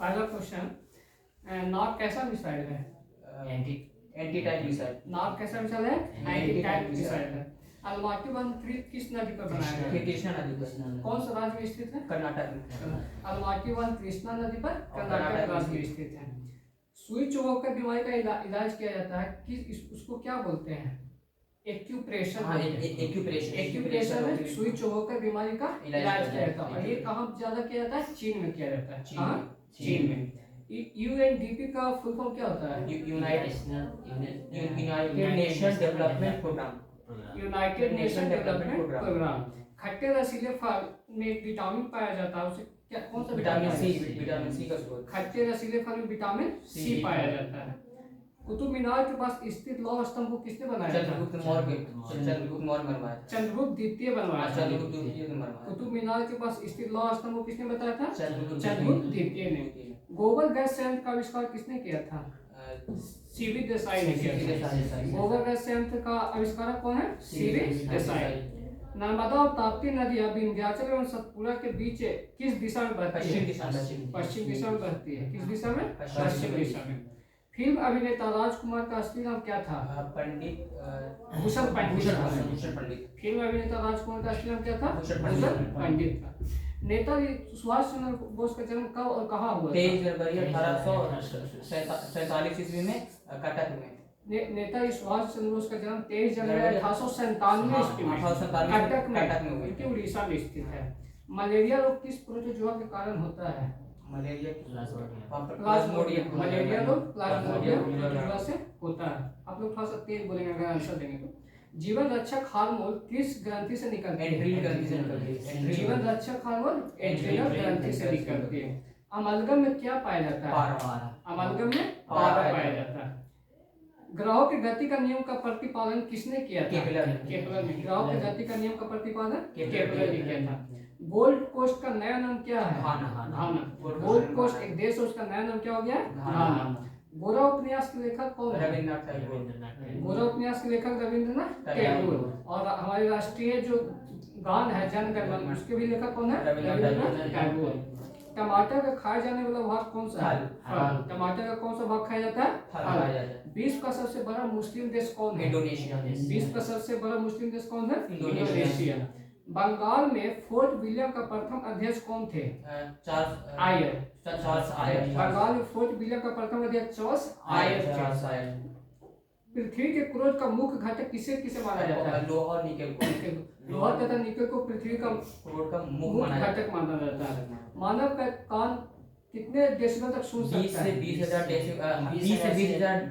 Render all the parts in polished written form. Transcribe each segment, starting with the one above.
पहला क्वेश्चन, नाक कैसा मिसाइल है? Anti tank missile. नाक कैसा मिसाइल है? एंटी टैंक मिसाइल है। अलमाटी बंध किस नदी पर बनाया गया है? कृष्णा नदी पर। कौन सा राज्य में स्थित है? कर्नाटक में। अलमाटी बंध कृष्णा नदी पर कर्नाटक राज्य में स्थित है। सुई चुभकर बीमारी का इलाज किया जाता है कि उसको क्या बोलते हैं? एक्यूप्रेशर। एक्यूप्रेशर में सुई चुभकर बीमारी का इलाज किया जाता है। ये कहाँ ज्यादा किया जाता है? चीन में किया जाता है। कहाँ? चीन में। यूएनडीपी का फुल फॉर्म क्या होता है? United Nation Development Programme. United Nation Development Programme. खट्टे रसीले फल में विटामिन पाया जाता है, उसे क्या, कौन सा विटामिन सी का स्रोत। खट्टे रसीले फल में विटामिन सी पाया जाता है। कुतुब मीनार के पास स्थित लौह स्तंभ को किसने बनाया? चंद्रगुप्त मौर्य बनवाया। चंद्रगुप्त द्वितीय बनवाया। चंद्रगुप्त द्वितीय ने बनवाया। कुतुब मीनार के पास स्थित लौह स्तंभ को किसने बताया था? चंद्रगुप्त द्वितीय ने। गोबर गैस संयंत्र का आविष्कार किसने किया था? सीवी देसाई ने किया था। गोबर गैस संयंत्र का आविष्कारक कौन है? सीवी देसाई। नर्मदा और ताप्ती नदियां विंध्याचल एवं सतपुड़ा के बीच किस दिशा में बहती है? पश्चिम दिशा में बहती है। किस दिशा में? पश्चिम दिशा में। फिल्म अभिनेता राजकुमार का असली नाम क्या था? पंडित भूषण पंडित। पंडित। फिल्म अभिनेता राजकुमार का असली नाम क्या था? भूषण पंडित था। नेताजी सुभाष चंद्र बोस का जन्म कब और कहाँ हुआ? 23 जनवरी 1847 ईस्वी में कटक में। नेताजी सुभाष चंद्र बोस का जन्म 23 जनवरी 1897 ईस्वी में कटक में हुआ, जो उड़ीसा में स्थित है। मलेरिया रोग किस प्रोटोजोआ के कारण होता है? Malaria Plasmodium. मलेरिया रोग प्लाज्मोडियम प्रोटोजोआ से होता है। आप लोग थोड़ा सा तेज बोलेंगे अगर आंसर देंगे तो। जीवन रक्षक हार्मोन किस ग्रंथि से निकलते हैं? एड्रिनल ग्रंथि से निकलती है। जीवन रक्षक हार्मोन एड्रिनल ग्रंथि से निकलते हैं। अमलगम में क्या पाया जाता है? पारा। अमलगम में पारा पाया जाता है। ग्रहों की गति का नियम का प्रतिपादन किसने किया था? केपलर ने। ग्रहों की गति का नियम का प्रतिपादन केपलर ने किया था। गोल्ड कोस्ट का नया नाम क्या है? घाना। गोल्ड कोस्ट एक देश है, उसका नया नाम क्या हो गया? घाना। गोरा उपन्यास के लेखक कौन है? रविन्द्रनाथ टैगोर। गोरा उपन्यास के लेखक रविन्द्रनाथ टैगोर। और हमारे राष्ट्रीय जो गान है जन गण मन, उसके भी लेखक कौन है? रविन्द्रनाथ टैगोर। टमाटर का खाया जाने वाला भाग कौन सा है? फल। टमाटर का कौन सा भाग खाया जाता है? फल। विश्व का सबसे बड़ा मुस्लिम देश कौन है? इंडोनेशिया। विश्व का सबसे बड़ा मुस्लिम देश कौन है? इंडोनेशिया। बंगाल में फोर्ट विलियम का प्रथम अध्यक्ष कौन थे? Charles Eyre. बंगाल में फोर्ट विलियम का प्रथम अध्यक्ष चार्ल्स आयर। पृथ्वी के क्रोध का मुख्य घटक किसे किसे माना जाता है? लोहा और निकेल। लोहा तथा निकेल को पृथ्वी का क्रोध का मुख्य घटक माना जाता है। मानव का कान कितने डेसिबल तक सुन सकता है? 20 से 20,000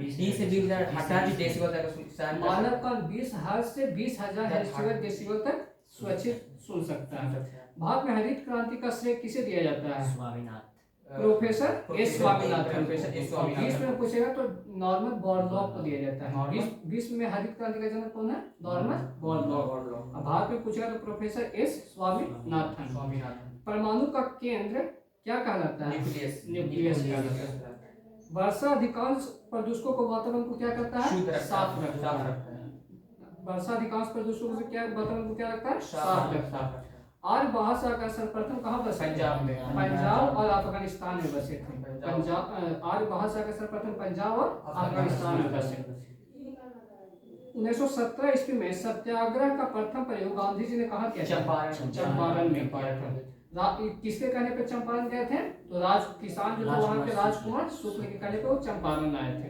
डेसिबल तक सुनता है। मानव कान 20 हर्ट्ज से 20,000 डेसिबल तक सुरक्षित सुन सकता है। भारत में हरित क्रांति का श्रेय किसे दिया जाता है? स्वामीनाथ। Professor S Swaminathan. विश्व में पूछेगा तो नॉर्मन बोरलॉग को दिया जाता है। विश्व में हरित क्रांति का जनक कौन है? Norman Borlaug. भारत में पूछेगा तो प्रोफेसर एस स्वामीनाथन। परमाणु का केंद्र क्या कहलाता है? न्यूक्लियस कहलाता है। वर्षा अधिकांश प्रदूषकों को वातावरण को क्या करता है? साफ रखता है। वर्षा अधिकांश प्रदूषकों से क्या वातावरण को क्या रखता है? साफ रखता है। आर्यभट्ट का सर्वप्रथम कहाँ बसे? पंजाब में। पंजाब और अफगानिस्तान में बसे थे। पंजाब। आर्यभट्ट का सर्वप्रथम पंजाब और अफगानिस्तान में बसे। 1917 ईस्वी में सत्याग्रह का प्रथम प्रयोग गांधी जी ने कहाँ किया? चंपारण में किया था। किसके कहने पे चंपारण गए थे? तो किसान जो वहाँ के राजकुमार शुक्ल के कहने पे वो चंपारण आए थे।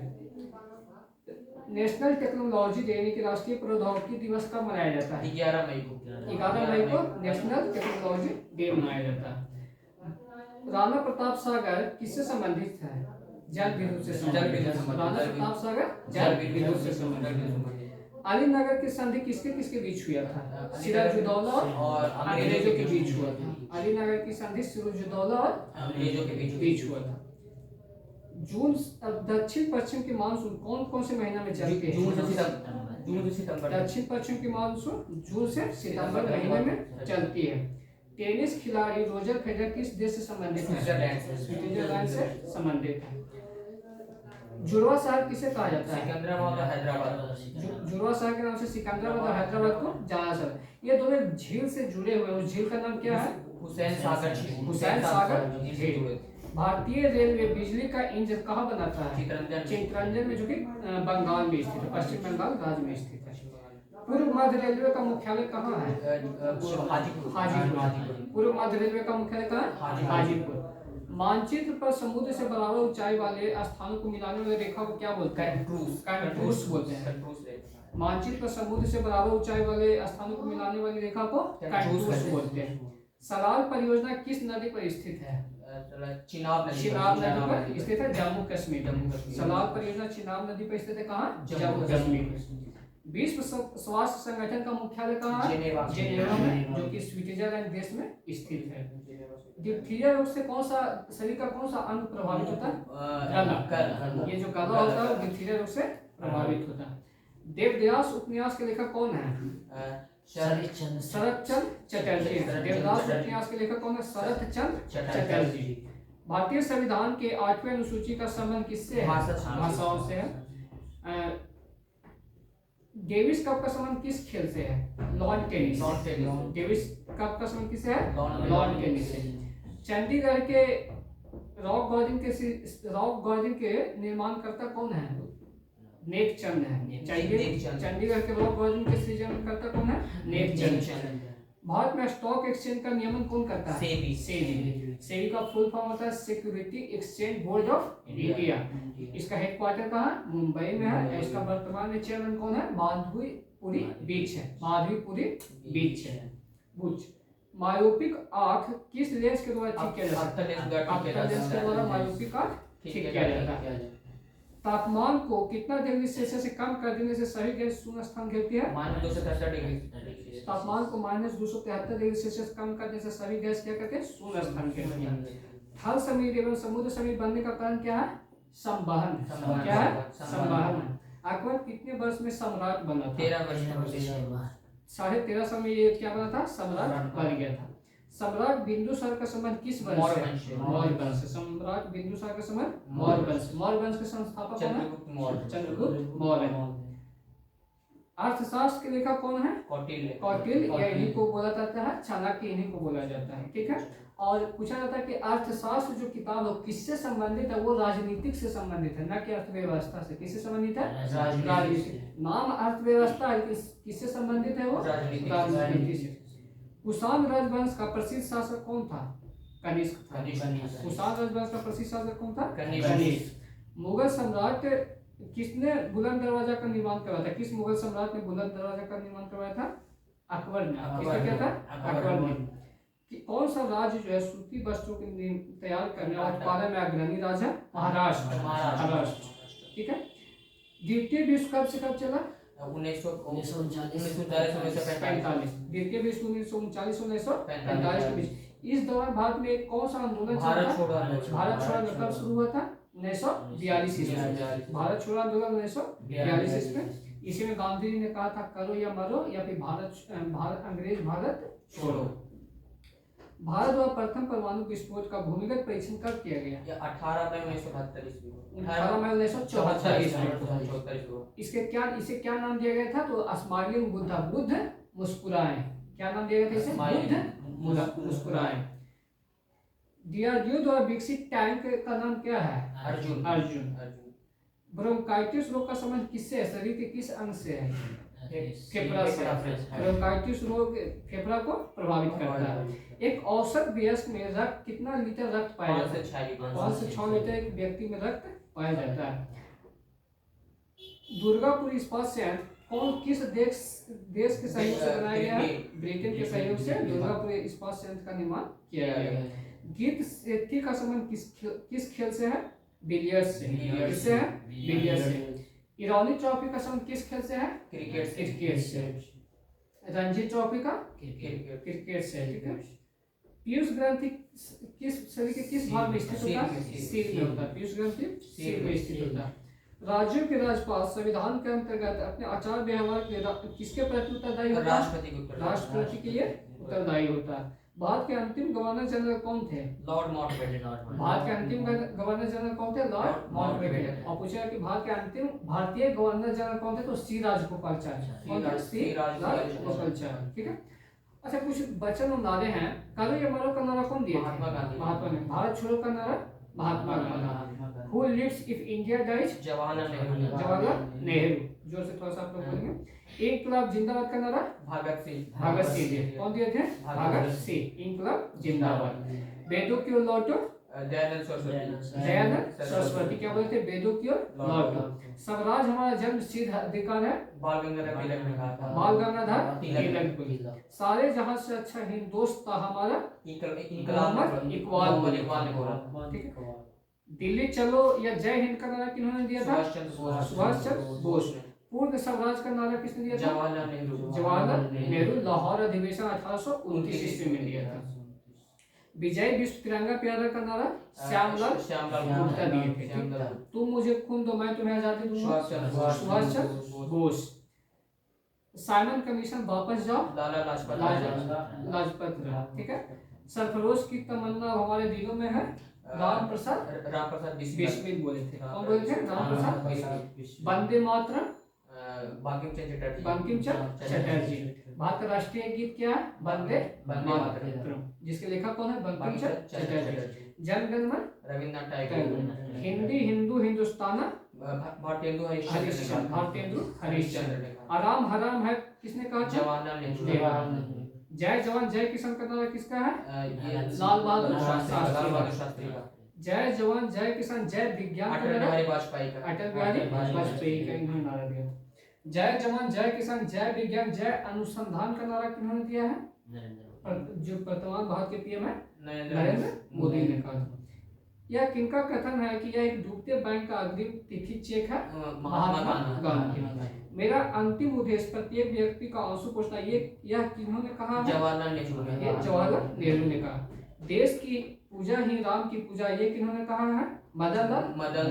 नेशनल टेक्नोलॉजी डे यानी कि राष्ट्रीय प्रौद्योगिकी दिवस कब मनाया जाता है? 11 मई को। 11 मई को नेशनल टेक्नोलॉजी डे मनाया जाता है। राणा प्रताप सागर किससे संबंधित है? जल विद्युत से संबंधित। राणा प्रताप सागर जल विद्युत से संबंधित। अलीनगर की संधि किसके किसके बीच हुआ था? सिराजुद्दौला और अंग्रेजों के बीच हुआ था। अलीनगर की संधि सिराजुद्दौला और अंग्रेजों के बीच हुआ था। जून दक्षिण पश्चिम की मानसून कौन कौन से महीना में चलती है? जून से सितंबर। दक्षिण पश्चिम की मानसून जून से सितंबर महीने में चलती है। टेनिस खिलाड़ी रोजर फेडरर किस देश से संबंधित है? स्विट्जरलैंड से संबंधित है। जुड़वा शहर किसे कहा जाता है? सिकंदराबाद और हैदराबाद। जुड़वा शहर के नाम से सिकंदराबाद और हैदराबाद को जाना जाता है। ये दोनों झील से जुड़े हुए हैं। उस झील का नाम क्या है? हुसैन सागर झील। भारतीय रेलवे बिजली का इंजन कहाँ बनाता है? चितरंजन चितरंजन में, जो कि बंगाल में स्थित है, पश्चिम बंगाल राज्य में स्थित है। पूर्व मध्य रेलवे का मुख्यालय कहाँ है? हाजीपुर हाजीपुर। पूर्व मध्य रेलवे का मुख्यालय कहाँ है? हाजीपुर। मानचित्र पर समुद्र से बराबर ऊंचाई वाले स्थानों को मिलाने वाली रेखा को क्या बोलते हैं? कंट्रूस बोलते हैं। मानचित्र पर समुद्र से बराबर ऊंचाई वाले स्थानों को मिलाने वाली रेखा को कंट्रूस बोलते हैं। सलाल परियोजना किस नदी पर स्थित है? चिनाब नदी पर स्थित है, जम्मू कश्मीर। सलाल परियोजना चिनाब नदी पर स्थित है, कहाँ? जम्मू कश्मीर। विश्व स्वास्थ्य संगठन का मुख्यालय कहाँ है? जेनेवा में, जो कि स्विट्जरलैंड देश में स्थित है। डिप्थीरिया रोग से कौन सा शरीर का कौन सा अंग प्रभावित होता है? गला। ये जो गला होता है वो डिप्थीरिया रोग से प्रभावित होता है। देवदास उपन्यास के लेखक कौन है? शरतचंद्र चटर्जी। देवदास उपन्यास के लेखक कौन है? शरतचंद्र चटर्जी। भारतीय संविधान के 8वें अनुसूची का संबंध किससे है? भाषाओं से है। डेविस कप का संबंध किस खेल से है? Lawn tennis. डेविस कप का संबंध किससे है? लॉन टेनिस से। चंडीगढ़ के रॉक गार्डन के निर्माणकर्ता कौन है? नेक चंद है। चंडीगढ़ के रॉक गार्डन के सृजनकर्ता कौन है? नेक चंद। भारत में स्टॉक एक्सचेंज का नियमन कौन करता है? सेबी का फुल फॉर्म होता है security exchange board of India. इसका हेडक्वार्टर कहाँ? मुंबई में है। इसका वर्तमान में चेयरमैन कौन है? माधवीपुरी बीच है। मायोपिक आंख किस लेंस के द्वारा ठीक किया जाता है? मायोपिक आंख ठीक किया जाता है। तापमान को कितना डिग्री सेल्सियस से कम कर देने से सभी गैस शून्य स्थान घेरती है? तापमान को -273 डिग्री सेल्सियस कम करने से सभी गैस क्या करते हैं? शून्य स्थान घेरती है। थल समीप एवं समुद्र समीप बनने का कारण क्या है? संवहन। क्या है? संवहन। अकबर कितने वर्ष में सम्राट बना था? 13 वर्ष। 13.5 में ये क्या बना था? सम्राट बन गया था। सम्राट बिंदुसार का संबंध किस वंश से? मौर्य वंश से। सम्राट बिंदुसार का संबंध मौर्य वंश। मौर्य वंश के संस्थापक कौन है? चंद्रगुप्त मौर्य। अर्थशास्त्र के लेखक कौन है? कौटिल्य। या इन्हीं को बोला जाता है चाणक्य, इन्हीं को बोला जाता है। ठीक है। और पूछा जाता है कि अर्थशास्त्र जो किताब है किससे संबंधित है? वो राजनीतिक से संबंधित है, न कि अर्थव्यवस्था से। किससे संबंधित है? राजनीतिक। नाम अर्थव्यवस्था है, किससे संबंधित है? वो राजनीति से। कुषाण राजवंश का प्रसिद्ध शासक कौन था? कनिष्क था। कुषाण राजवंश का प्रसिद्ध शासक कौन था? कनिष्क। मुगल सम्राट किसने बुलंद दरवाजा का निर्माण करवाया था? किस मुगल सम्राट ने बुलंद दरवाजा का निर्माण करवाया था? अकबर ने। किसने किया था? अकबर ने। कौन सा राज्य जो है सूती वस्त्रों के तैयार करने और उत्पादन में अग्रणी राज्य है? महाराष्ट्र। ठीक है। द्वितीय विश्व कब से कब चला? 1939-1945। द्वितीय विश्व 1939-1945 के बीच। इस दौरान भारत में एक कौन सा आंदोलन चला? भारत छोड़ो आंदोलन कब शुरू हुआ था? 1942 ईस्वी। भारत छोड़ो आंदोलन 1942 ईस्वी। इसी में गांधी जी ने कहा था करो या मरो, या फिर अंग्रेज भारत छोड़ो। भारत द्वारा प्रथम परमाणु विस्फोट का भूमिगत परीक्षण कब किया गया? 18 मई 1972 ईस्वी को। 18 मई 1974 ईस्वी को। इसे क्या नाम दिया गया था? तो स्माइलिंग बुद्धा, बुद्ध मुस्कुराए। क्या नाम दिया गया था इसे? बुद्ध मुस्कुराए। डीआरडीओ द्वारा विकसित टैंक का नाम क्या है? अर्जुन। ब्रोंकाइटिस रोग का संबंध किससे है? शरीर के किस अंग से है? फेफड़ा से। ब्रोंकाइटिस रोग फेफड़ा को प्रभावित करता है। एक औसत वयस्क में रक्त कितना लीटर रक्त पाया जाता है? 5 से 6 लीटर एक व्यक्ति में रक्त पाया जाता है। दुर्गापुर इस्पात संयंत्र किस देश के सहयोग से बनाया गया है? ब्रिटेन के सहयोग से दुर्गापुर इस्पात संयंत्र का निर्माण किया गया है। गीत सेठी का संबंध किस खेल से है? बिलियर्ड्स से। किससे है? बिलियर्ड्स से। ईरानी ट्रॉफी का संबंध किस खेल से है? क्रिकेट से। रणजी ट्रॉफी का क्रिकेट से। ठीक है। पीयूष ग्रंथि किस शरीर के किस भाग में स्थित होता है? सिर में होता है। पीयूष ग्रंथि सिर में स्थित होता है। राज्यों के राज्यपाल संविधान के अंतर्गत अपने आचार व्यवहार के लिए किसके प्रति उत्तरदायी होता है? राष्ट्रपति के लिए उत्तरदायी होता है। भारत के अंतिम गवर्नर जनरल कौन थे? Lord Mountbatten. भारत के अंतिम गवर्नर जनरल कौन थे? Lord Mountbatten. और पूछा कि भारत के अंतिम भारतीय गवर्नर जनरल कौन थे? तो सी राजगोपालाचारी। कौन थे? सी राजगोपालाचारी। ठीक है। अच्छा, कुछ वचन और नारे हैं। करो या मरो का नारा कौन दिया? महात्मा गांधी। महात्मा ने। भारत छोड़ो का नारा Mahatma Gandhi. Who lives if India dies? Jawaharlal Nehru. Jawaharlal Nehru. जोर से थोड़ा सा आप लोग बोलेंगे। इनकलाब जिंदाबाद का नारा? भगत सिंह। भगत सिंह जी। कौन दिए थे? भगत सिंह। इनकलाब जिंदाबाद। वेदों की ओर लौटो? दयानंद सरस्वती। दयानंद सरस्वती। क्या बोलते थे? वेदों की ओर लौटो। स्वराज हमारा जन्म सिद्ध अधिकार है? बाल गंगाधर तिलक ने कहा था। बाल गंगाधर तिलक। तिलक। सारे जहां से अच्छा हिंदोस्त था हमारा? इनकलाब मोहम्मद इकबाल ने बोला। ठीक है। दिल्ली चलो या जय हिंद का नारा किन्होंने दिया था? सुभाष चंद्र बोस ने। पूर्ण स्वराज का नारा किसने दिया था? जवाहरलाल नेहरू। जवाहरलाल नेहरू। लाहौर अधिवेशन 1829 ईस्वी में दिया था। विजय विश्व तिरंगा प्यारा का नारा? श्यामलाल गुप्ता दिए थे। तुम मुझे खून दो मैं तुम्हें आजादी दूंगा? सुभाष चंद्र बोस। साइमन कमीशन वापस जाओ? लाला लाजपत राय। ठीक है। सरफरोश की तमन्ना हमारे दिलों में है? राम प्रसाद बिस्मिल बोले थे। कौन बोले थे? राम प्रसाद बिस्मिल। वंदे मातरम? बंकिम चंद्र चटर्जी। भारत का राष्ट्रीय गीत क्या है? वंदे मातरम। जिसके लेखक कौन है? बंकिम चंद्र चटर्जी। जन गण मन? रविन्द्रनाथ टैगोर। हिंदी हिंदू हिंदुस्ताना? भारतेंदु हरिश्चंद्र ने। आराम हराम है किसने कहा? जवाहरलाल नेहरू। जय जवान जय किसान का नारा किसका है? लाल बहादुर शास्त्री का। जय जवान जय किसान जय विज्ञान का अटल नारा? बिहारी वाजपेयी का। अटल बिहारी वाजपेयी का इन्होंने नारा दिया। जय जवान जय किसान जय विज्ञान जय अनुसंधान का नारा किन्होंने दिया है? जो वर्तमान भारत के पीएम है नरेंद्र मोदी ने कहा। यह किनका कथन है कि यह एक डूबते बैंक का अग्रिम तिथि चेक है? महात्मा गांधी। मेरा अंतिम उद्देश्य प्रत्येक व्यक्ति का आंसू पोंछना, यह किन्होंने कहा है? जवाहरलाल नेहरू ने। ये जवाहरलाल नेहरू ने कहा। देश की पूजा ही राम की पूजा, ये किन्होंने कहा है? मदन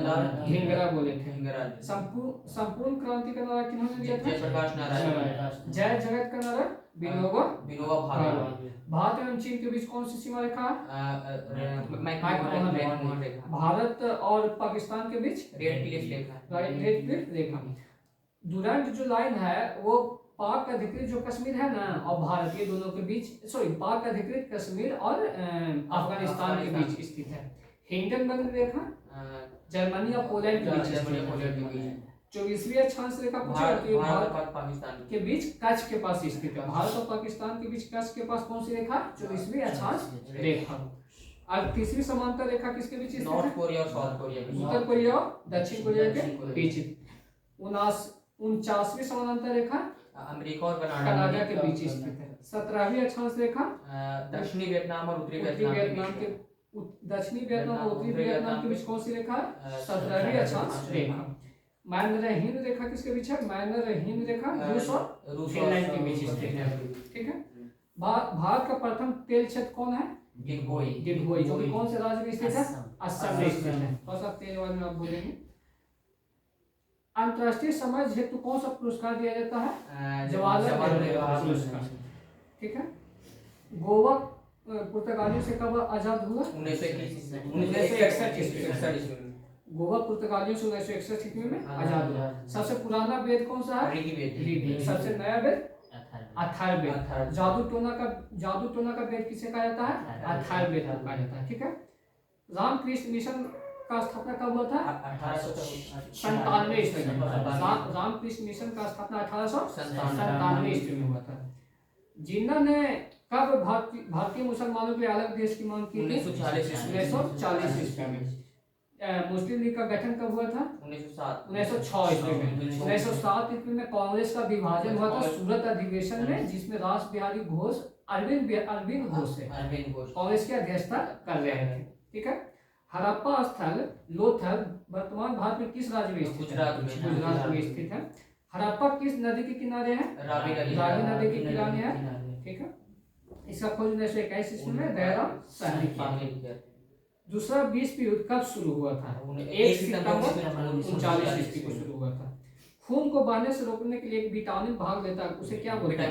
लाल धिंगरा बोले थे। संपूर्ण क्रांति का नारा किन्होंने दिया था? जयप्रकाश नारायण। जय जगत का नारा? विनोबा भावे। भारत एवं चीन के बीच कौन सी सीमा रेखा? भारत और पाकिस्तान के बीच रेड क्लिफ रेखा। डुरंड जो लाइन है वो पाक अधिकृत जो कश्मीर है ना और भारत, ये दोनों के बीच, सॉरी, पाक अधिकृत कश्मीर और अफगानिस्तान के बीच स्थित है। हिंडनबर्ग रेखा जर्मनी और पोलैंड के बीच। 24वीं अक्षांश रेखा भारत पाकिस्तान के बीच कच्छ के पास स्थित है। भारत और पाकिस्तान के बीच कच्छ के पास कौन सी रेखा? 24वीं अक्षांश रेखा। और तीसरी समांतर रेखा किसके बीच स्थित है? नॉर्थ कोरिया और साउथ कोरिया। उत्तर कोरिया और दक्षिण कोरिया के बीच। 49वीं समांतर रेखा अमेरिका और कनाडा के बीच स्थित है। 17वीं अक्षांश रेखा दक्षिणी वियतनाम और उत्तरी वियतनाम के दक्षिणी वियतनाम और उत्तरी वियतनाम के बीच कौन सी रेखा? 17वीं अक्षांश रेखा। मानरहीन रेखा किसके बीच है? मानरहीन रेखा रूस और फिनलैंड के बीच स्थित है। ठीक है। भारत का प्रथम तेल क्षेत्र कौन है? दिग्बोई, जो कि कौन से राज्य में स्थित है? असम में स्थित है। थोड़ा सा तेज आवाज में आप बोलेंगे। अंतर्राष्ट्रीय समाज हेतु कौन सा पुरस्कार दिया जाता है? जवाहरलाल नेहरू पुरस्कार। ठीक है। गोवा पुर्तगालियों से कब आजाद हुआ? 1961 ईस्वी में। गोवा पुर्तगालियों से 1961 ईस्वी में आजाद हुआ। सबसे पुराना वेद कौन सा है? ऋग्वेद। सबसे नया वेद अथर्ववेद। जादू टोना का वेद किसे कहा जाता है? अथर्ववेद कहा जाता है। ठीक है। रामकृष्ण मिशन का स्थापना कब हुआ था? 1897 ईस्वी में। रामकृष्ण मिशन का स्थापना 1897 ईस्वी में हुआ था। जिन्ना ने कब भारतीय मुसलमानों के लिए अलग देश की मांग की थी? 1940 ईस्वी में। मुस्लिम लीग का गठन कब हुआ था? 1906 ईस्वी में। 1907 ईस्वी में कांग्रेस का विभाजन हुआ था सूरत अधिवेशन में, जिसमें रास बिहारी घोष अरविंद घोष कांग्रेस की अध्यक्षता कर रहे थे। ठीक है। हड़प्पा स्थल लोथल वर्तमान भारत में किस राज्य में स्थित है? गुजरात में स्थित है। हड़प्पा किस नदी के किनारे है? रावी नदी के किनारे है। ठीक है। इसका खोज 1921 ईस्वी में दयाराम साहनी किया। दूसरा विश्व युद्ध कब शुरू हुआ था? 1 सितंबर 1939 ईस्वी को शुरू हुआ था। खून को बहने से रोकने के लिए एक विटामिन भाग लेता है, उसे क्या बोलते हैं?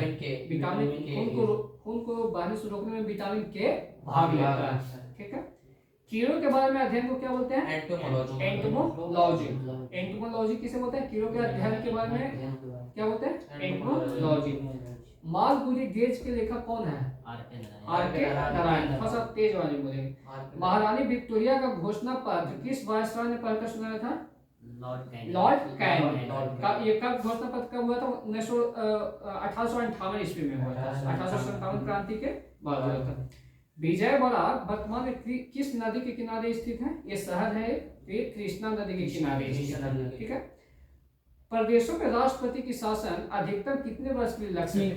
खून को बहने से रोकने में विटामिन के भाग लेता है। ठीक है। कीड़ों के बारे में अध्ययन को क्या बोलते हैं? एंटोमोलॉजी किसे बोलते हैं? कीड़ों के अध्ययन के बारे में क्या बोलते हैं? एंटोमोलॉजी। मालगुडी डेज के लेखक कौन है? आर.के. नारायण। थोड़ा सा तेज वाले बोलेंगे। महारानी विक्टोरिया का घोषणा पत्र किस वायसराय ने पढ़कर सुनाया था? Lord Canning. ये कब घोषणा पत्र कब हुआ था? 1858 ईस्वी में हुआ था। 1857 क्रांति के बाद हुआ था। विजयवाड़ा वर्तमान में किस नदी के किनारे स्थित है? ये शहर है, ये कृष्णा नदी के किनारे स्थित है। ठीक है। प्रदेशों में राष्ट्रपति की शासन अधिकतम कितने वर्ष के लिए लग सकती है?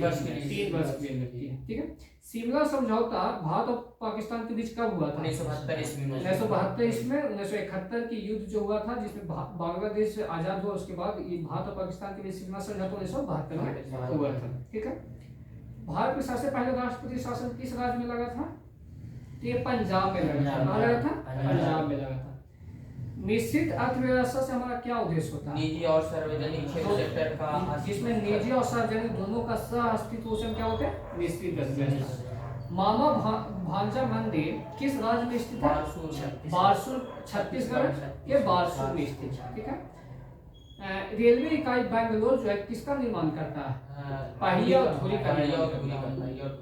3 वर्ष के लिए लगती है। ठीक है। शिमला समझौता भारत और पाकिस्तान के बीच कब हुआ था? 1972 ईस्वी में। 1972 ईस्वी में। 1971 की युद्ध जो हुआ था जिसमें बांग्लादेश आजाद हुआ, उसके बाद ये भारत और पाकिस्तान के बीच शिमला समझौता 1972 में हुआ था। ठीक है। भारत में सबसे पहले राष्ट्रपति शासन किस राज्य में लगा था? ये पंजाब में लगा था। कहाँ लगा था? पंजाब में लगा था। मिश्रित अर्थव्यवस्था से हमारा क्या उद्देश्य होता है? निजी और सार्वजनिक क्षेत्र सेक्टर का, जिसमें निजी और सार्वजनिक दोनों का सह अस्तित्व पोषण क्या होता है? मिश्रित अर्थव्यवस्था। मामा भांजा मंदिर किस राज्य में स्थित है? बारसूर, छत्तीसगढ़ के बारसूर में स्थित है। ठीक है। रेलवे इकाई बैंगलोर जो है किसका निर्माण करता है? पहिया और धुरी का।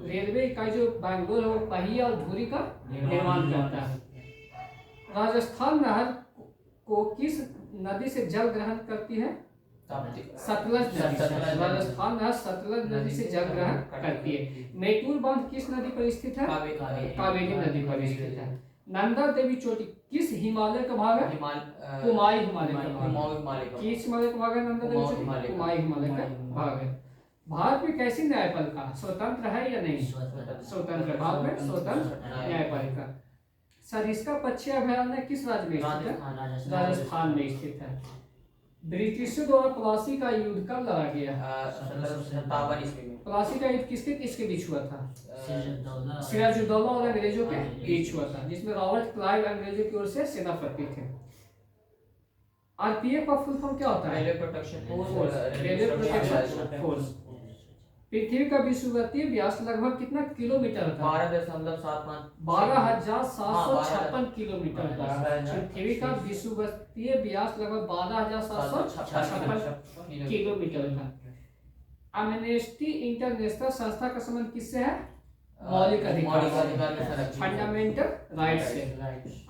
रेलवे इकाई जो बैंगलोर है वो पहिया और धुरी का निर्माण करता है। राजस्थान नहर को किस नदी से जल ग्रहण करती है? सतलज नदी। राजस्थान नहर सतलज नदी से जल ग्रहण करती है। मेटूर बांध किस नदी पर स्थित है? कावेरी नदी पर स्थित है। नंदा देवी चोटी किस हिमालय का भाग है? कुमाई हिमालय का भाग। किस हिमालय का भाग है नंदा देवी चोटी? कुमाई हिमालय का भाग है। भारत में कैसी न्यायपालिका? स्वतंत्र है या नहीं? स्वतंत्र। भारत में स्वतंत्र न्यायपालिका। सरिस्का पक्षी अभयारण्य किस राज्य में स्थित है? राजस्थान में स्थित है। ब्रिटिशों द्वारा प्लासी का युद्ध कब लड़ा गया? 57 ईस्वी में। प्लासी का युद्ध किसके बीच हुआ था? सिराजुद्दौला और अंग्रेजों के बीच हुआ था, जिसमें रॉबर्ट क्लाइव अंग्रेजों की ओर से सेनापति थे। आरपीएफ का फुल फॉर्म क्या होता है? Railway protection force. पृथ्वी का विषुवतीय व्यास लगभग कितना किलोमीटर होता है? 12,756 किलोमीटर होता है। पृथ्वी का विषुवतीय व्यास लगभग 12,756 किलोमीटर होता है। एमनेस्टी इंटरनेशनल संस्था का संबंध किससे है? मौलिक अधिकार, फंडामेंटल राइट से।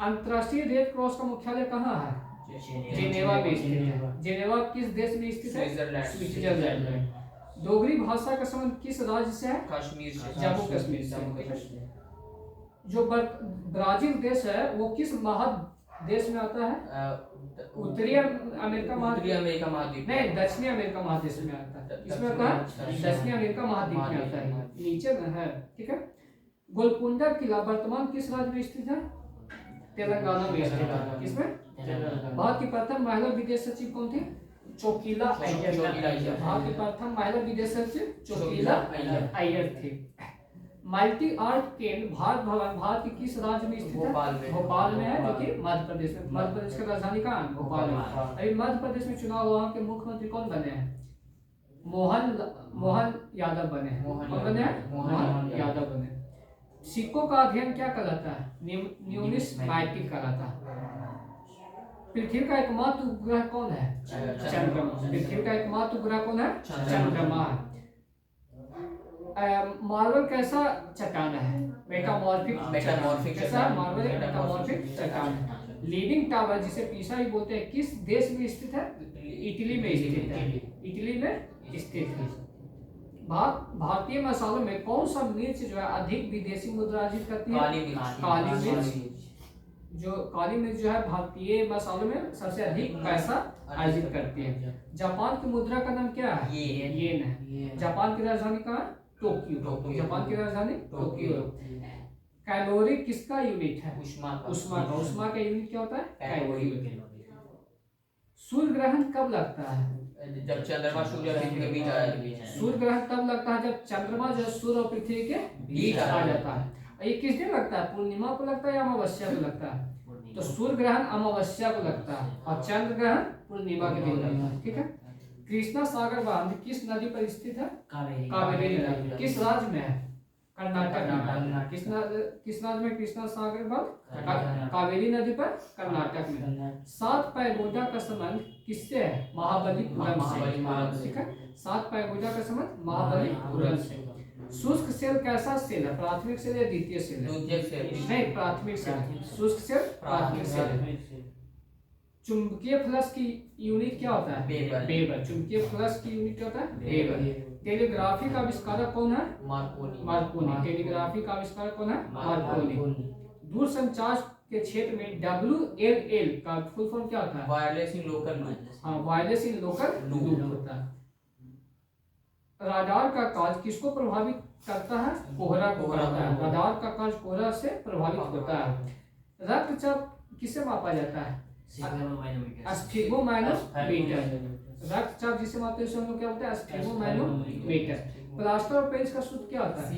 अंतर्राष्ट्रीय रेड क्रॉस का मुख्यालय कहाँ है? जेनेवा में स्थित है। जेनेवा किस देश में स्थित है? स्विट्जरलैंड में। डोगरी भाषा का संबंध किस राज्य से है? कश्मीर से। जम्मू कश्मीर से। जो ब्राजील देश है वो किस महादेश में आता है? उत्तरी अमेरिका महाद्वीप नहीं, दक्षिणी अमेरिका महादेश में आता है। इसमें आता है दक्षिणी अमेरिका महाद्वीप में आता है, नीचे में है। ठीक है। गोलकुंडा किला वर्तमान किस राज्य में स्थित है? तेलंगाना में स्थित है। किसमें? भारत की प्रथम महिला विदेश सचिव कौन थी? चोकीला अय्यर। भारत की प्रथम महिला विदेश सचिव चोकीला अय्यर थी। मल्टी आर्ट केंद्र भारत भवन भारत के किस राज्य में स्थित है? भोपाल में है, जो कि मध्य प्रदेश में। मध्य प्रदेश की राजधानी कहाँ है? भोपाल में। अभी मध्य प्रदेश में चुनाव हुआ के मुख्यमंत्री कौन बने हैं? मोहन यादव बने हैं। कौन बने हैं? मोहन यादव बने। सिक्कों का अध्ययन क्या कहलाता है? न्यूमिस्मैटिक कहलाता है। पृथ्वी का एकमात्र उपग्रह कौन है? चंद्रमा। पृथ्वी का एकमात्र उपग्रह कौन है? चंद्रमा। मार्बल कैसा चट्टान है? मेटामॉर्फिक। कैसा? मार्बल एक मेटामॉर्फिक चट्टान है। लीडिंग टावर जिसे पीसा भी बोलते हैं किस देश में स्थित है? इटली में स्थित है। इटली में स्थित है। भारतीय मसालों में कौन सा मिर्च जो है अधिक विदेशी मुद्रा अर्जित करती है? काली मिर्च। जो काली मिर्च जो है भारतीय मसालों में सबसे अधिक पैसा अर्जित करती है। जापान की मुद्रा का नाम क्या है? येन है। जापान की राजधानी कहाँ है? टोक्यो। जापान की राजधानी टोक्यो। कैलोरी किसका यूनिट है? उष्मा का यूनिट क्या होता है? कैलोरी। सूर्य ग्रहण कब लगता है? जब चंद्रमा सूर्य पृथ्वी के बीच आ जाता है। सूर्य ग्रहण तब लगता है जब चंद्रमा जो है सूर्य और पृथ्वी के बीच आ जाता है। ये किस दिन लगता है? पूर्णिमा को लगता है या अमावस्या को लगता है? तो सूर्य ग्रहण अमावस्या को लगता है और चंद्र ग्रहण पूर्णिमा के दिन लगता है। ठीक है। कृष्णा सागर बांध किस नदी पर स्थित है? कावेरी नदी। किस राज्य में है? कर्नाटक में। किस राज्य में कृष्णा सागर बांध? कावेरी नदी पर कर्नाटक में। 7 पैगोडा का संबंध किससे है? महाबलीपुरम से। ठीक है। सात पैगोडा का संबंध महाबलीपुरम से। शुष्क सेल कैसा सेल है, प्राथमिक सेल या द्वितीय सेल है? द्वितीय सेल। नहीं, प्राथमिक सेल। शुष्क सेल प्राथमिक सेल। चुंबकीय फ्लक्स की यूनिट क्या होता है? वेबर। वेबर। चुंबकीय फ्लक्स की यूनिट क्या होता है? वेबर। टेलीग्राफी का आविष्कारक कौन है? मार्कोनी। मार्कोनी। टेलीग्राफी का आविष्कारक कौन है? मार्कोनी। दूरसंचार के क्षेत्र में WLL का फुल फॉर्म क्या होता है? Wireless in local loop. हाँ, वायरलेस इन लोकल लूप होता है। राडार का कार्य किसको प्रभावित करता है? कोहरा को करता है। राडार का कार्य कोहरा से प्रभावित होता है। रक्तचाप किसे मापा जाता है? स्फिग्मोमाइनोमीटर। रक्तचाप जिसे मापते हैं उसे हम लोग क्या बोलते हैं? स्फिग्मोमाइनोमीटर। प्लास्टर ऑफ पेरिस का सूत्र क्या होता है?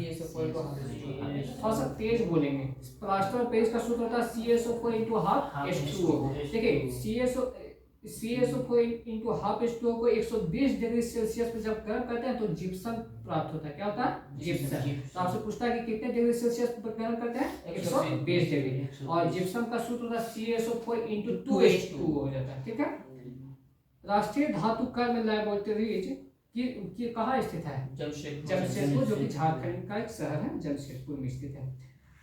थोड़ा सा तेज बोलेंगे। प्लास्टर ऑफ पेरिस का सूत्र होता है CaSO4 × हाफ H2O। देखिए CaSO4 × हाफ H2O को 120 डिग्री सेल्सियस पर जब गर्म करते हैं तो जिप्सम प्राप्त होता है। क्या होता है? जिप्सम। तो आपसे पूछता है कि कितने डिग्री सेल्सियस पर गर्म करते हैं? 120 डिग्री। और जिप्सम का सूत्र होता है CaSO4 × 2H2O हो जाता है। ठीक है। राष्ट्रीय धातु कर्म लैबोरेटरीज की कहाँ स्थित है? जमशेदपुर, जो कि झारखंड का एक शहर है, जमशेदपुर में स्थित है।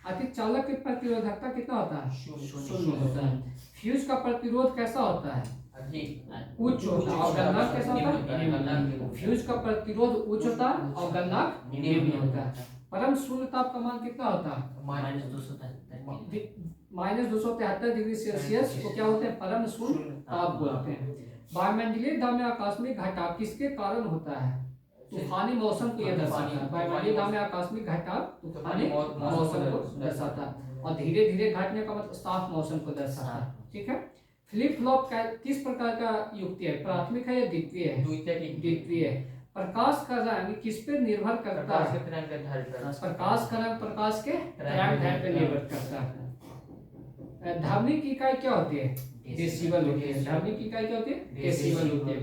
अतिचालक की प्रतिरोधकता कितना होता है? 0 होता है। फ्यूज का प्रतिरोध कैसा होता है? उच्च होता है। और गलनांक कैसा होता है? फ्यूज का प्रतिरोध उच्च होता है और गलनांक निम्न होता है। परम शून्य ताप का मान कितना होता है? -273 डिग्री सेल्सियस को क्या होते हैं? परम शून्य ताप बोलते हैं। वायुमंडलीय दाब में आकस्मिक घटाव किसके कारण होता है? तूफानी मौसम को यह दर्शाता है। वायुमंडलीय दाब में आकस्मिक घटाव तूफानी मौसम को दर्शाता है। और धीरे धीरे घटने का मतलब साफ मौसम को दर्शाता है। ठीक है। फ्लिप फ्लॉप किस प्रकार का युक्ति है? प्राथमिक है या द्वितीय है? द्वितीय है। प्रकाश का रंग किस पे निर्भर करता है? प्रकाश का रंग प्रकाश के तरंग पे निर्भर करता है। ध्वनि की इकाई क्या होती है? डेसिबल होती है। ध्वनि की इकाई क्या होती है? डेसिबल होती है।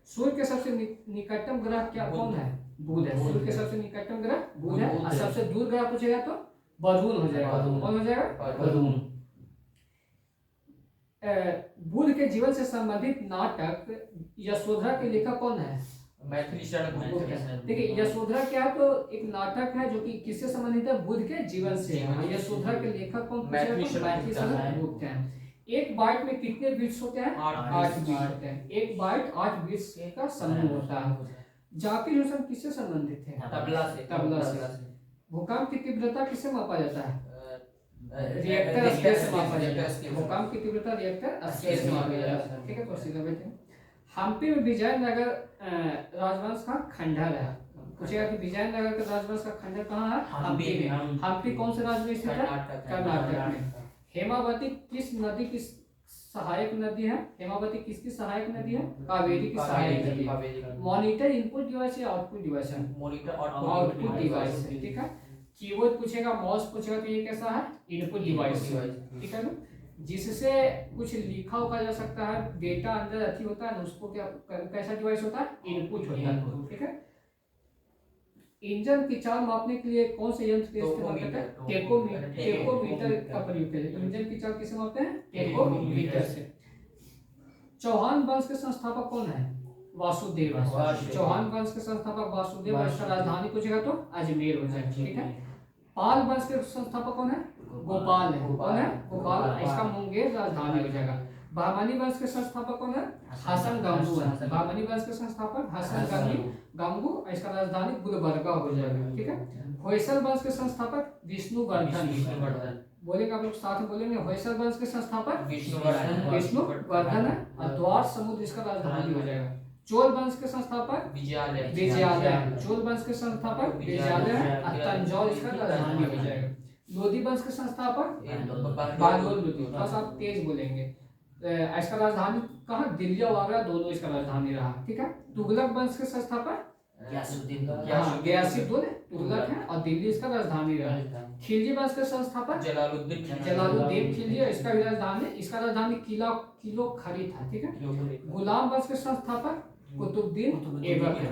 सूर्य के सबसे निकटतम ग्रह क्या कौन है? बुध है। सूर्य के सबसे निकटतम ग्रह बुध है। और सबसे दूर ग्रह पूछेगा तो बधून हो जाएगा। कौन हो जाएगा? बधून। बुध के जीवन से संबंधित नाटक यशोधरा के लेखक कौन है? मैथिली शरण गुप्त। देखिए यशोधरा क्या है? तो एक नाटक है जो कि किससे संबंधित है? बुध के जीवन से। यशोधरा के लेखक कौन? मैथिली शरण गुप्त है। एक बाइट में कितने बिट्स होते हैं? 8 बिट्स होते हैं। एक बाइट 8 बिट्स का समूह होता है। जाकिर हुसैन किससे संबंधित है? तबला से। भूकंप की तीव्रता किससे मापा जाता है? रिएक्टर स्केल से मापा जाता है। भूकंप की तीव्रता रिएक्टर स्केल से मापा जाता है। ठीक है। तो सीधा बैठे। हम्पी में विजयनगर राजवंश का खंडहर है। पूछेगा कि विजयनगर का राजवंश का खंडहर कहाँ है? हम्पी में। हम्पी कौन से राज्य में स्थित है? कर्नाटक में। हेमावती किस नदी की सहायक नदी है? हेमावती किसकी सहायक नदी है? कावेरी की सहायक नदी है। मॉनिटर इनपुट डिवाइस या आउटपुट डिवाइस है? मॉनिटर आउटपुट डिवाइस है। ठीक है। कीबोर्ड पूछेगा, माउस पूछेगा तो ये कैसा है? Input device. ठीक है ना। जिससे कुछ लिखा होगा जा सकता है, डेटा अंदर अति होता है, उसको क्या कैसा डिवाइस होता है? इनपुट होता है। ठीक है। इंजन की चाल मापने के लिए कौन से यंत्र का इस्तेमाल करते हैं? टेकोमीटर का प्रयोग करते हैं। तो इंजन की चाल किसे मापते हैं? टेकोमीटर से। चौहान वंश के संस्थापक कौन है? वासुदेव। चौहान वंश के संस्थापक वासुदेव। इसका राजधानी पूछेगा तो अजमेर हो जाएगा। ठीक है। पाल वंश के संस्थापक कौन है? गोपाल है। कौन है? गोपाल। इसका मुंगेर राजधानी हो जाएगा। बहमनी वंश के संस्थापक कौन है? हसन गंगू है। बहमनी वंश के संस्थापक हसन गंगू। इसका राजधानी गुलबर्गा हो जाएगा। ठीक है। होयसल वंश के संस्थापक विष्णुवर्धन। बोलेंगे आप लोग साथ में बोलेंगे। होयसल वंश के संस्थापक विष्णुवर्धन है। और द्वार समुद्र इसका राजधानी हो जाएगा। चोल वंश के संस्थापक विजयालय। चोल वंश के संस्थापक विजयालय है। और तंजौर इसका राजधानी हो जाएगा। लोधी वंश के संस्थापक बालोल लोधी। बस आप तेज बोलेंगे। इसका राजधानी कहाँ? दिल्ली और आगरा दोनों इसका राजधानी रहा। ठीक है। तुगलक वंश के संस्थापक गयासुद्दीन तुगलक है और दिल्ली इसका राजधानी रहा। खिलजी वंश के संस्थापक जलालुद्दीन खिलजी। इसका राजधानी किलो खरी था। ठीक है। गुलाम वंश के संस्थापक कुतुबुद्दीन ऐबक है।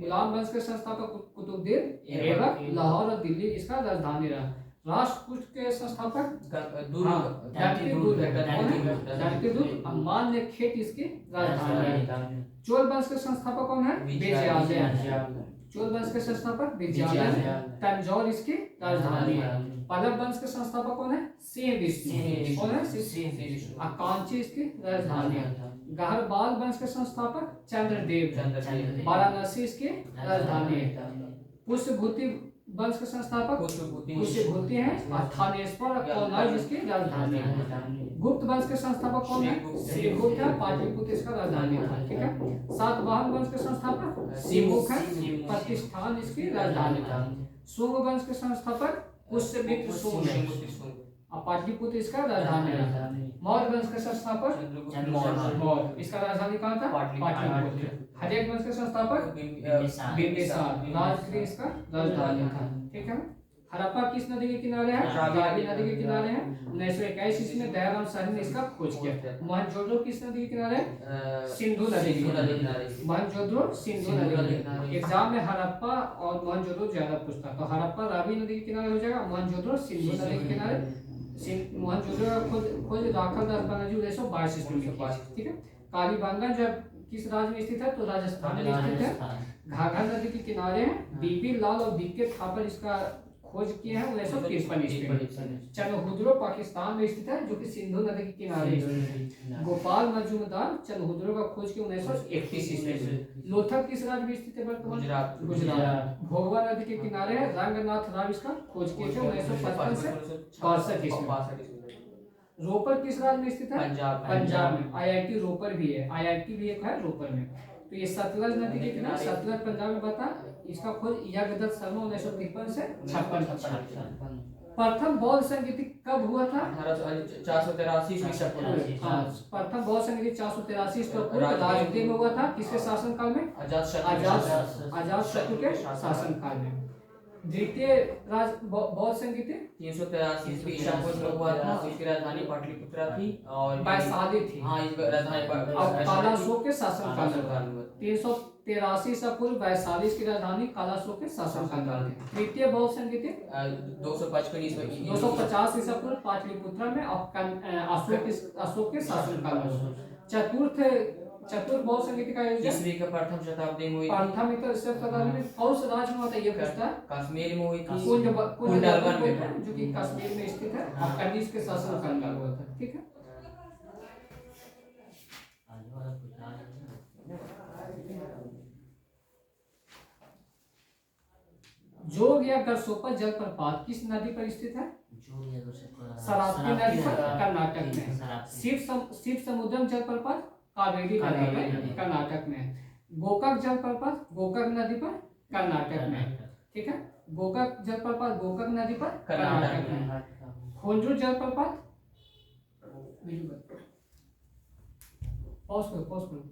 गुलाम वंश के संस्थापक कुतुबुद्दीन ऐबक लाहौर और दिल्ली इसका राजधानी रहा। राष्ट्रकूट के संस्थापक जानकीदुर्ग अम्मान ने खेत इसकी राजधानी है। चोल वंश के संस्थापक कौन है? विजयालय। चोल वंश के संस्थापक विजयालय। तंजौर इसकी राजधानी है। पल्लव वंश के संस्थापक कौन है? सिंहविष्णु। कौन है? सिंहविष्णु। कांची इसकी राजधानी है। गहरबाल वंश के संस्थापक चंद्रदेव। वाराणसी इसकी राजधानी है। पुष्यभूति वंश के संस्थापक पुष्यभूति है। थानेश्वर और कौलाज इसकी राजधानी है। गुप्त वंश के संस्थापक कौन है? श्रीगुप्त है। पाटलिपुत्र इसका राजधानी था। ठीक है। सातवाहन वंश के संस्थापक सिमुख है। प्रतिष्ठान इसकी राजधानी था। शुंग वंश के संस्थापक पुष्यमित्र शुंग है। पाटलिपुत्र इसका राजधानी है। मौर्य वंश के संस्थापक मौर्य, इसका राजधानी कहाँ था? पाटलिपुत्र। हर्यक वंश के संस्थापक बिंबिसार, राजगृह इसका राजधानी था। ठीक है। हड़प्पा किस नदी के किनारे है? रावी नदी के किनारे है। 1921 इसमें दयाराम साहनी ने इसका खोज किया। मोहनजोदड़ो किस नदी के किनारे? सिंधु नदी के किनारे। मोहनजोदड़ो सिंधु नदी के किनारे। एग्जाम में हड़प्पा और मोहनजोदड़ो ज्यादा पूछता है, तो हड़प्पा रावी नदी के किनारे हो जाएगा, मोहनजोदड़ो सिंधु नदी के किनारे। मोहनजोदड़ो का खोज राखालदास बनर्जी 1922 ईस्वी में किया। ठीक है। कालीबंगा जब किस राज्य में स्थित है? तो राजस्थान में स्थित है। घाघरा नदी के किनारे है। बीपी लाल और बीके थापर इसका खोज किए हैं 1953 ईस्वी में। चनहुद्रो पाकिस्तान में स्थित है, जो कि सिंधु नदी के किनारे है। गोपाल मजूमदार चनहुद्रो का खोज किया 1931 ईस्वी में। लोथक किस राज्य में स्थित है? वर्तमान गुजरात। भोगवा नदी के किनारे है। रंगनाथ राव इसका खोज किए थे 1955 से 62 ईस्वी में। रोपर किस राज्य में स्थित है? पंजाब में। IIT रोपर भी है। IIT भी एक है रोपर में। तो ये सतलज नदी के किनारे, सतलज पंजाब में बता। इसका खोज यज्ञदत्त शर्मा 1953 से 56। प्रथम बौद्ध संगीति कब हुआ था? 483 ईस्वी पूर्व। प्रथम बौद्ध संगीति 483 ईस्वी पूर्व राजगृह में हुआ था। किसके शासनकाल में? अजातशत्रु के शासनकाल में। द्वितीय बौद्ध संगीति 383 ईस्वी पूर्व हुआ था। इसकी राजधानी पाटलिपुत्र थी और वैशाली थी। हाँ, इस राजधानी कालाशोक के शासनकाल में 383 ईसा पूर्व वैशाली की राजधानी कालाशोक के शासनकाल में। तृतीय बौद्ध संगीति 255 ईस्वी 250 ईसा पूर्व पाटलिपुत्र में अशोक के शासनकाल में। चतुर्थ बौद्ध संगीति का ईस्वी का प्रथम शताब्दी में हुई थी। प्रथम शताब्दी में कौन से राज्य में होता है? ये पूछता है। कश्मीर में हुई थी। कुंडलवन में, जो कि कश्मीर में स्थित है। और कनिष्क के शासनकाल में हुआ था। ठीक है। जोग या गरसोपा जलप्रपात किस नदी पर स्थित है? शरावती नदी पर, कर्नाटक में। शिव समुद्रम जलप्रपात कावेरी नदी पर, कर्नाटक में। गोकाक जलप्रपात गोकाक नदी पर, कर्नाटक में। ठीक है। गोकाक जलप्रपात गोकाक नदी पर, कर्नाटक में। खोंजूर जलप्रपात पॉज करो।